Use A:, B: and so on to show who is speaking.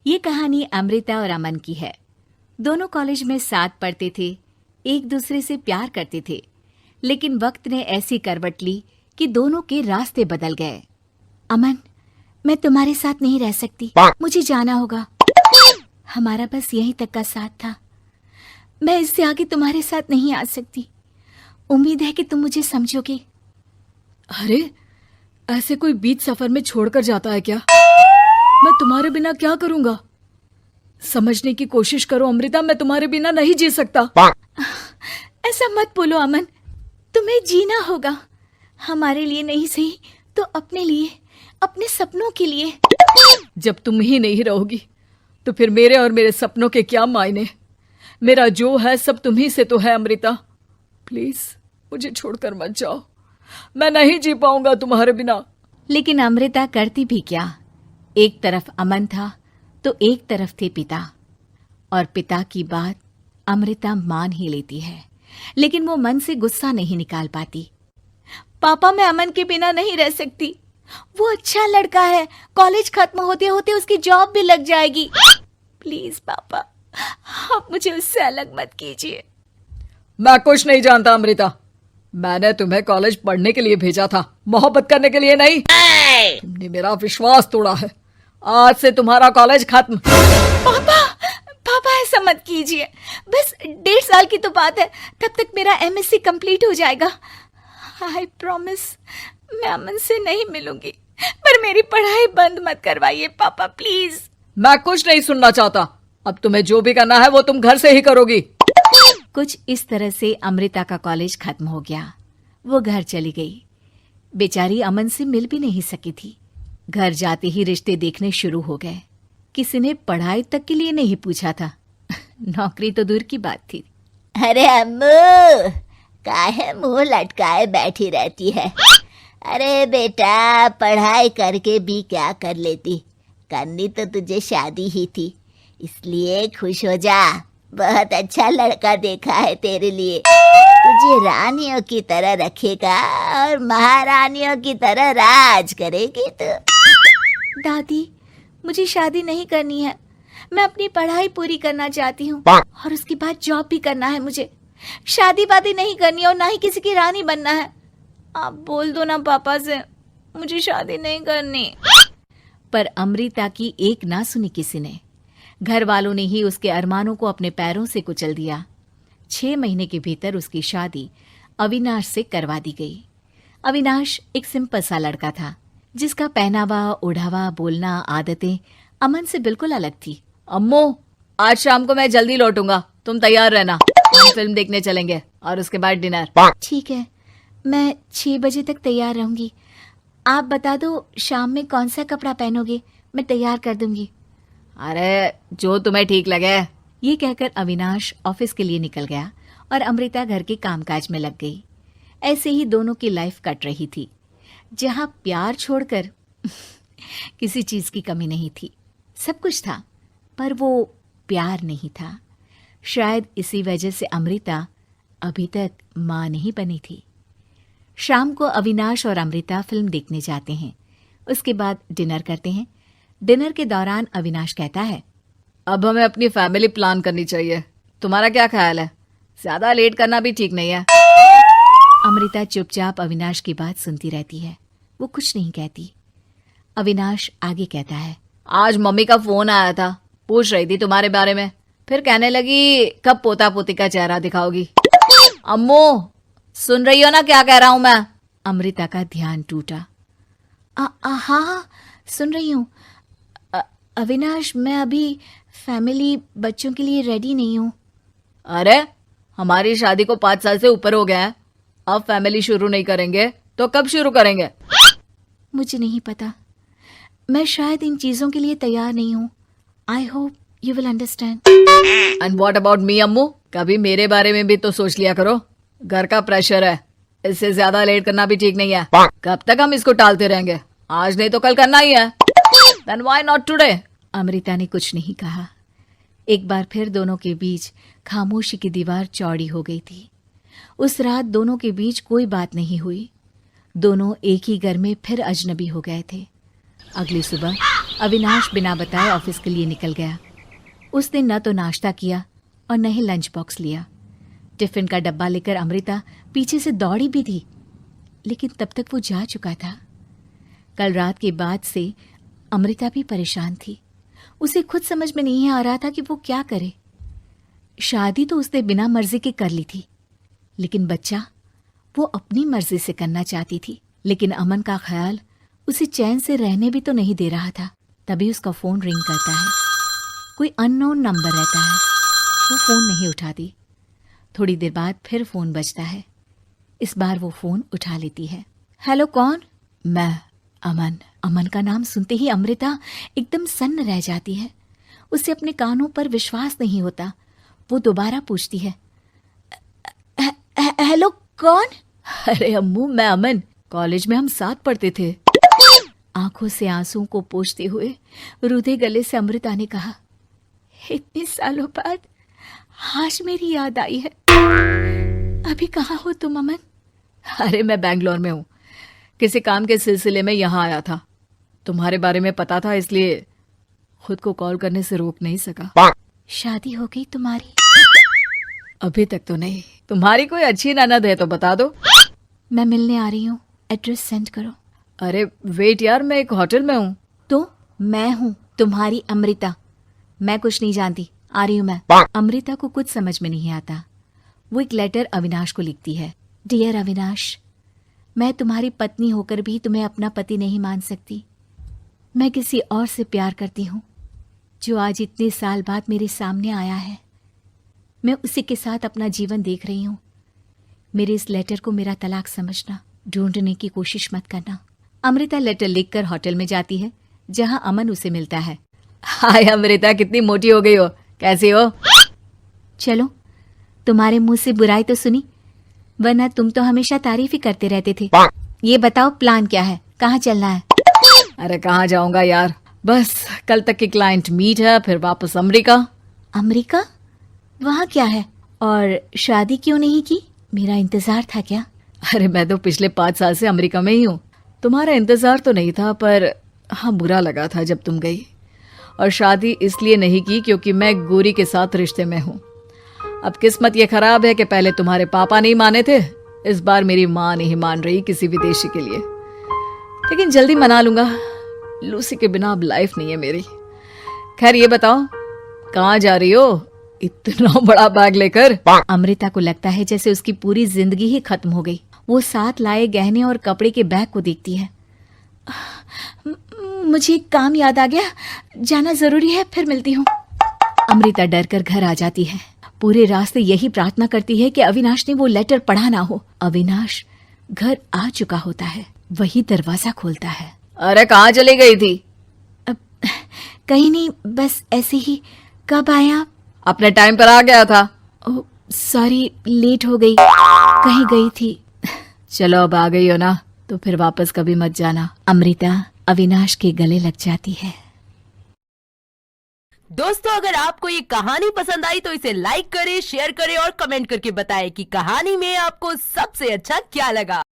A: ये कहानी अमृता और अमन की है। दोनों कॉलेज में साथ पढ़ते थे, एक दूसरे से प्यार करते थे, लेकिन वक्त ने ऐसी करवट ली कि दोनों के रास्ते बदल गए। अमन, मैं तुम्हारे साथ नहीं रह सकती, मुझे जाना होगा। हमारा बस यहीं तक का साथ था। मैं इससे आगे तुम्हारे साथ नहीं आ सकती। उम्मीद है कि तुम मुझे समझोगे।
B: अरे, ऐसे कोई बीच सफर में छोड़कर जाता है क्या? मैं तुम्हारे बिना क्या करूंगा? समझने की कोशिश करो अमृता, मैं तुम्हारे बिना नहीं जी सकता।
A: ऐसा मत बोलो अमन, तुम्हें जीना होगा। हमारे लिए नहीं सही तो अपने लिए, अपने सपनों के लिए।
B: जब तुम ही नहीं रहोगी तो फिर मेरे और मेरे सपनों के क्या मायने? मेरा जो है सब तुम्ही से तो है अमृता। प्लीज मुझे छोड़कर मत जाओ, मैं नहीं जी पाऊंगा तुम्हारे बिना।
A: लेकिन अमृता करती भी क्या? एक तरफ अमन था तो एक तरफ थे पिता, और पिता की बात अमृता मान ही लेती है, लेकिन वो मन से गुस्सा नहीं निकाल पाती। पापा, मैं अमन के बिना नहीं रह सकती। वो अच्छा लड़का है, कॉलेज खत्म होते होते उसकी जॉब भी लग जाएगी। प्लीज पापा, आप मुझे उससे अलग मत कीजिए।
B: मैं कुछ नहीं जानता अमृता, मैंने तुम्हें कॉलेज पढ़ने के लिए भेजा था, मोहब्बत करने के लिए नहीं। तुमने मेरा विश्वास तोड़ा है, आज से तुम्हारा कॉलेज खत्म।
A: पापा, पापा ऐसा मत कीजिए। बस 1.5 साल की तो बात है, तब तक मेरा MSc कंप्लीट हो जाएगा। आई प्रॉमिस, मैं अमन से नहीं मिलूंगी, पर मेरी पढ़ाई बंद मत करवाइए पापा, प्लीज।
B: मैं कुछ नहीं सुनना चाहता, अब तुम्हें जो भी करना है वो तुम घर से ही करोगी।
A: कुछ इस तरह से अमृता का कॉलेज खत्म हो गया। वो घर चली गई। बेचारी अमन से मिल भी नहीं सकी थी। घर जाते ही रिश्ते देखने शुरू हो गए। किसी ने पढ़ाई तक के लिए नहीं पूछा था, नौकरी तो दूर की बात थी।
C: अरे अम्मू, काहे मुंह लटकाए बैठी रहती है? अरे बेटा, पढ़ाई करके भी क्या कर लेती? करनी तो तुझे शादी ही थी, इसलिए खुश हो जा। बहुत अच्छा लड़का देखा है तेरे लिए, तुझे रानियों की तरह रखेगा और महारानियों की तरह राज करेगी तू।
A: दादी, मुझे शादी नहीं करनी है। मैं अपनी पढ़ाई पूरी करना चाहती हूँ और उसके बाद जॉब भी करना है। मुझे शादी वादी नहीं करनी और ना ही किसी की रानी बनना है। आप बोल दो ना पापा से, मुझे शादी नहीं करनी। पर अमृता की एक ना सुनी किसी ने। घर वालों ने ही उसके अरमानों को अपने पैरों से कुचल दिया। 6 महीने के भीतर उसकी शादी अविनाश से करवा दी गई। अविनाश एक सिंपल सा लड़का था, जिसका पहनावा, ओढ़ावा, बोलना, आदतें अमन से बिल्कुल अलग थी।
B: अम्मू, आज शाम को मैं जल्दी लौटूंगा, तुम तैयार रहना, हम फिल्म देखने चलेंगे और उसके बाद डिनर।
A: ठीक है, मैं 6 बजे तक तैयार रहूंगी। आप बता दो शाम में कौन सा कपड़ा पहनोगे, मैं तैयार कर दूंगी।
B: अरे जो तुम्हें ठीक लगे।
A: ये कहकर अविनाश ऑफिस के लिए निकल गया और अमृता घर के कामकाज में लग गई। ऐसे ही दोनों की लाइफ कट रही थी, जहां प्यार छोड़कर किसी चीज की कमी नहीं थी। सब कुछ था, पर वो प्यार नहीं था। शायद इसी वजह से अमृता अभी तक मां नहीं बनी थी। शाम को अविनाश और अमृता फिल्म देखने जाते हैं। उसके बाद डिनर करते हैं। डिनर के दौरान अविनाश कहता है,
B: अब हमें अपनी फैमिली प्लान करनी चाहिए, तुम्हारा क्या ख्याल है? ज्यादा लेट करना भी ठीक नहीं है।
A: अमृता चुपचाप अविनाश की बात सुनती रहती है, वो कुछ नहीं कहती। अविनाश आगे कहता है,
B: आज मम्मी का फोन आया था, पूछ रही थी तुम्हारे बारे में, फिर कहने लगी कब पोता पोती का चेहरा दिखाओगी। अम्मू, सुन रही हो ना क्या कह रहा हूं मैं?
A: अमृता का ध्यान टूटा। हाँ, सुन रही हूँ। अविनाश, मैं अभी फैमिली, बच्चों के लिए रेडी नहीं हूँ।
B: अरे, हमारी शादी को 5 साल से ऊपर हो गया है, अब फैमिली शुरू नहीं करेंगे तो कब शुरू करेंगे?
A: मुझे नहीं पता, मैं शायद इन चीजों के लिए तैयार नहीं हूँ। I hope you will understand.
B: And what about me Ammu? कभी मेरे बारे में भी तो सोच लिया करो। घर का प्रेशर है, इससे ज्यादा लेट करना भी ठीक नहीं है। कब तक हम इसको टालते रहेंगे? आज नहीं तो कल करना ही है। Then why not today?
A: Amrita ने कुछ नहीं कहा। एक बार फिर दोनों के बीच खामोशी की दीवार चौड़ी हो गई थी। उस रात दोनों के बीच कोई बात नहीं हुई। दोनों एक ही घर में फिर अजनबी हो गए थे। अगली सुबह अविनाश बिना बताए ऑफिस के लिए निकल गया। उसने न तो नाश्ता किया और न ही लंच बॉक्स लिया। टिफिन का डब्बा लेकर अमृता पीछे से दौड़ी भी थी, लेकिन तब तक वो जा चुका था। कल रात के बाद से अमृता भी परेशान थी। उसे खुद समझ में नहीं आ रहा था कि वो क्या करे। शादी तो उसने बिना मर्जी के कर ली थी, लेकिन बच्चा वो अपनी मर्जी से करना चाहती थी। लेकिन अमन का ख्याल उसे चैन से रहने भी तो नहीं दे रहा था। तभी उसका फोन रिंग करता है। कोई अननोन नंबर रहता है। वो फोन नहीं उठाती। थोड़ी देर बाद फिर फोन बजता है। इस बार वो फोन उठा लेती है। हेलो, कौन? मैं, अमन। अमन का नाम सुनते ही अमृता एकदम सन्न रह जाती है। उसे अपने कानों पर विश्वास नहीं होता। वो दोबारा पूछती है, हेलो, कौन?
B: अरे अम्मू, मैं अमन। कॉलेज में हम साथ पढ़ते थे।
A: आंखों से आंसुओं को पोंछते हुए रुधे गले से अमृता ने कहा, इतने सालों बाद आज मेरी याद आई है। अभी कहाँ हो तुम अमन?
B: अरे मैं बैंगलोर में हूँ। किसी काम के सिलसिले में यहाँ आया था। तुम्हारे बारे में पता था, इसलिए खुद को कॉल करने से रोक नहीं सका।
A: शादी हो गई तुम्हारी?
B: अभी तक तो नहीं। तुम्हारी कोई अच्छी ननद है तो बता दो।
A: मैं मिलने आ रही हूँ, एड्रेस सेंड करो।
B: अरे वेट यार, मैं एक होटल में हूँ।
A: तो मैं हूँ तुम्हारी अमृता। मैं कुछ नहीं जानती, आ रही हूँ मैं। अमृता को कुछ समझ में नहीं आता। वो एक लेटर अविनाश को लिखती है। डियर अविनाश, मैं तुम्हारी पत्नी होकर भी तुम्हें अपना पति नहीं मान सकती। मैं किसी और से प्यार करती हूँ, जो आज इतने साल बाद मेरे सामने आया है। मैं उसी के साथ अपना जीवन देख रही हूँ। मेरे इस लेटर को मेरा तलाक समझना, ढूंढने की कोशिश मत करना। अमृता लेटर लिखकर होटल में जाती है, जहां अमन उसे मिलता है।
B: हाय अमृता, कितनी मोटी हो गई हो, कैसी हो?
A: चलो, तुम्हारे मुंह से बुराई तो सुनी, वरना तुम तो हमेशा तारीफ ही करते रहते थे। ये बताओ प्लान क्या है, कहाँ चलना है?
B: अरे कहाँ जाऊंगा यार, बस कल तक की क्लाइंट मीट है, फिर वापस अमेरिका।
A: अमेरिका? वहाँ क्या है? और शादी क्यों नहीं की? मेरा इंतजार था क्या?
B: अरे मैं तो पिछले 5 साल से अमेरिका में ही हूँ। तुम्हारा इंतजार तो नहीं था, पर हाँ बुरा लगा था जब तुम गई। और शादी इसलिए नहीं की क्योंकि मैं गोरी के साथ रिश्ते में हूँ। अब किस्मत ये खराब है कि पहले तुम्हारे पापा नहीं माने थे, इस बार मेरी माँ नहीं मान रही किसी विदेशी के लिए। लेकिन जल्दी मना लूंगा। लूसी के बिना अब लाइफ नहीं है मेरी। खैर ये बताओ, कहाँ जा रही हो इतना बड़ा बैग लेकर?
A: अमृता को लगता है जैसे उसकी पूरी जिंदगी ही खत्म हो गई। वो साथ लाए गहने और कपड़े के बैग को देखती है। मुझे एक काम याद आ गया, जाना जरूरी है, फिर मिलती हूँ। अमृता डर कर घर आ जाती है। पूरे रास्ते यही प्रार्थना करती है कि अविनाश ने वो लेटर पढ़ा ना हो। अविनाश घर आ चुका होता है। वही दरवाजा खोलता है।
B: अरे कहाँ चली गई थी?
A: कहीं नहीं, बस ऐसे ही। कब आए आप?
B: अपने टाइम पर आ गया था।
A: ओह सॉरी, लेट हो गई, कहीं गई थी।
B: चलो अब आ गई हो ना, तो फिर वापस कभी मत जाना।
A: अमृता अविनाश के गले लग जाती है।
D: दोस्तों, अगर आपको ये कहानी पसंद आई तो इसे लाइक करें, शेयर करें और कमेंट करके बताएं कि कहानी में आपको सबसे अच्छा क्या लगा।